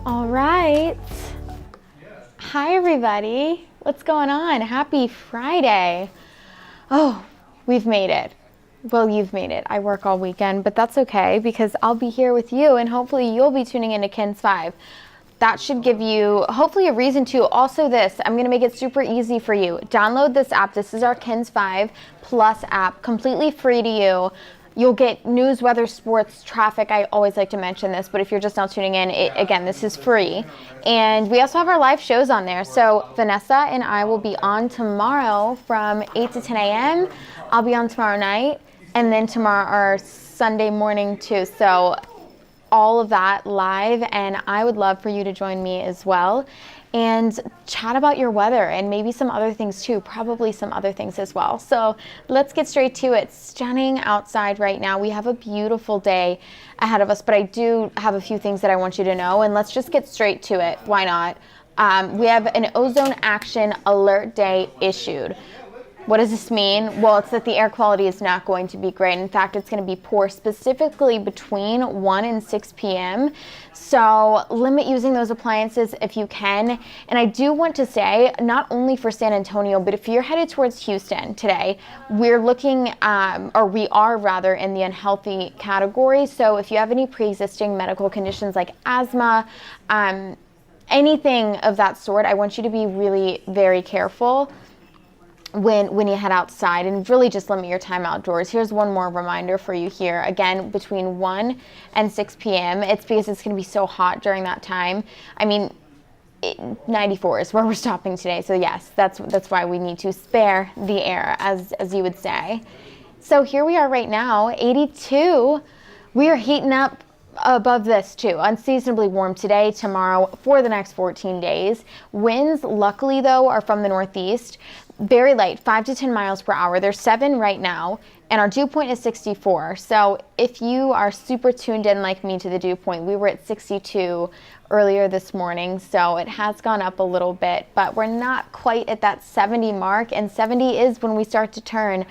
All right. Hi, everybody. What's going on? Happy Friday. Oh, we've made it. Well, you've made it. I work all weekend, but that's okay because I'll be here with you and hopefully you'll be tuning into KENS 5. That should give you hopefully a reason to. Also this, I'm going to make it super easy for you. Download this app. This is our KENS 5 Plus app, completely free to you. You'll get news, weather, sports, traffic. I always like to mention this, but if you're just now tuning in, again, this is free. And we also have our live shows on there. So Vanessa and I will be on tomorrow from 8 to 10 a.m. I'll be on tomorrow night, and then tomorrow or Sunday morning too. So all of that live, and I would love for you to join me as well and chat about your weather and maybe some other things too, probably some other things as well. So let's get straight to it. Stunning outside right now. We have a beautiful day ahead of us, but I do have a few things that I want you to know, and let's just get straight to it. Why not? We have an ozone action alert day issued. What does this mean? Well, it's that the air quality is not going to be great. In fact, it's going to be poor, specifically between 1 and 6 p.m. So limit using those appliances if you can. And I do want to say, not only for San Antonio, but if you're headed towards Houston today, we're looking, or we are rather, in the unhealthy category. So if you have any pre-existing medical conditions like asthma, anything of that sort, I want you to be really very careful when you head outside and really just limit your time outdoors. Here's one more reminder for you here. Again, between 1 and 6 p.m. It's because it's going to be so hot during that time. I mean, 94 is where we're stopping today. So yes, that's why we need to spare the air, as you would say. So here we are right now, 82. We are heating up above this too. Unseasonably warm today, tomorrow, for the next 14 days. Winds, luckily though, are from the northeast. Very light, 5 to 10 miles per hour. There's 7 right now, and our dew point is 64. So if you are super tuned in like me to the dew point, we were at 62 earlier this morning, so it has gone up a little bit, but we're not quite at that 70 mark, and 70 is when we start to turn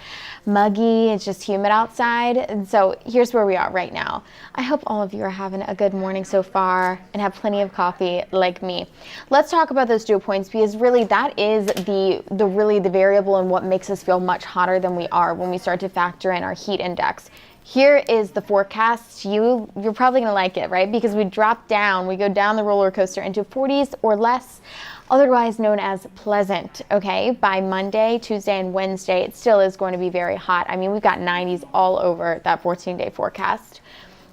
muggy. It's just humid outside, and so here's where we are right now. I hope all of you are having a good morning so far and have plenty of coffee like me. Let's talk about those dew points, because really that is the variable in what makes us feel much hotter than we are when we start to factor in our heat index. Here is the forecast. You're probably going to like it, right? Because we drop down, we go down the roller coaster into 40s or less, otherwise known as pleasant, okay? By Monday, Tuesday, and Wednesday, it still is going to be very hot. I mean, we've got 90s all over that 14-day forecast.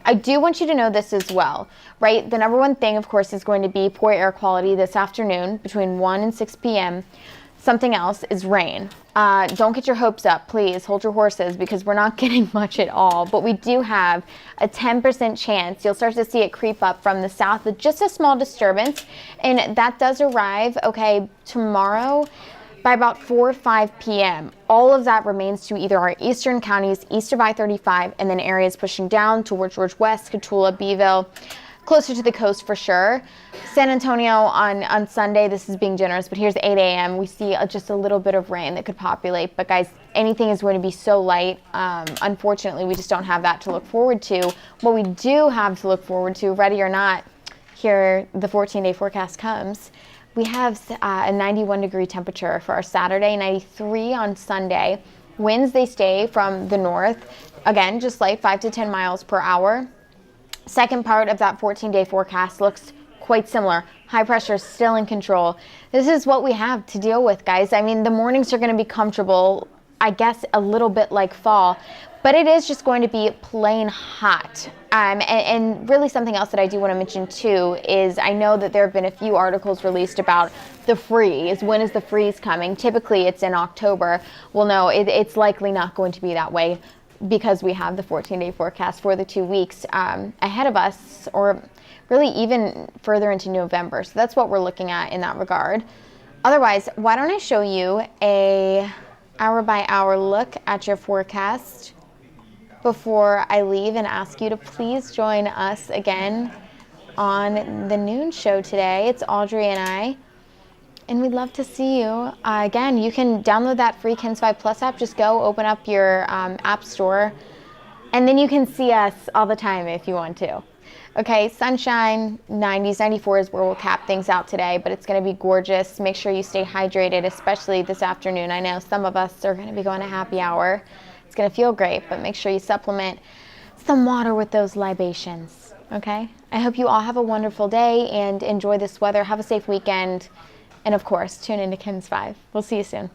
I do want you to know this as well, right? The number one thing, of course, is going to be poor air quality this afternoon between 1 and 6 p.m. Something else is rain. Don't get your hopes up, please. Hold your horses, because we're not getting much at all. But we do have a 10% chance. You'll start to see it creep up from the south with just a small disturbance. And that does arrive, okay, tomorrow by about 4 or 5 p.m. All of that remains to either our eastern counties, east of I-35, and then areas pushing down towards George West, Cotulla, Beeville, closer to the coast for sure. San Antonio on Sunday, this is being generous, but here's 8 a.m. We see just a little bit of rain that could populate. But guys, anything is going to be so light. Unfortunately, we just don't have that to look forward to. What we do have to look forward to, ready or not, here the 14-day forecast comes. We have a 91 degree temperature for our Saturday, 93 on Sunday. Winds, they stay from the north. Again, just light, 5 to 10 miles per hour. Second part of that 14-day forecast looks quite similar. High pressure is still in control. This is what we have to deal with, guys. I mean, the mornings are going to be comfortable, I guess a little bit like fall, but it is just going to be plain hot. And really something else that I do want to mention too is I know that there have been a few articles released about the freeze. When is the freeze coming? Typically it's in October. Well, no, it's likely not going to be that way, because we have the 14-day forecast for the 2 weeks ahead of us, or really even further into November. So that's what we're looking at in that regard. Otherwise, why don't I show you a hour-by-hour look at your forecast before I leave and ask you to please join us again on the noon show today. It's Audrey and I. And we'd love to see you. Again, you can download that free KENS 5 Plus app. Just go open up your app store, and then you can see us all the time if you want to. Okay, sunshine, 90s, 94 is where we'll cap things out today, but it's going to be gorgeous. Make sure you stay hydrated, especially this afternoon. I know some of us are going to be going to happy hour. It's going to feel great, but make sure you supplement some water with those libations, okay? I hope you all have a wonderful day and enjoy this weather. Have a safe weekend. And of course, tune into Kim's 5. We'll see you soon.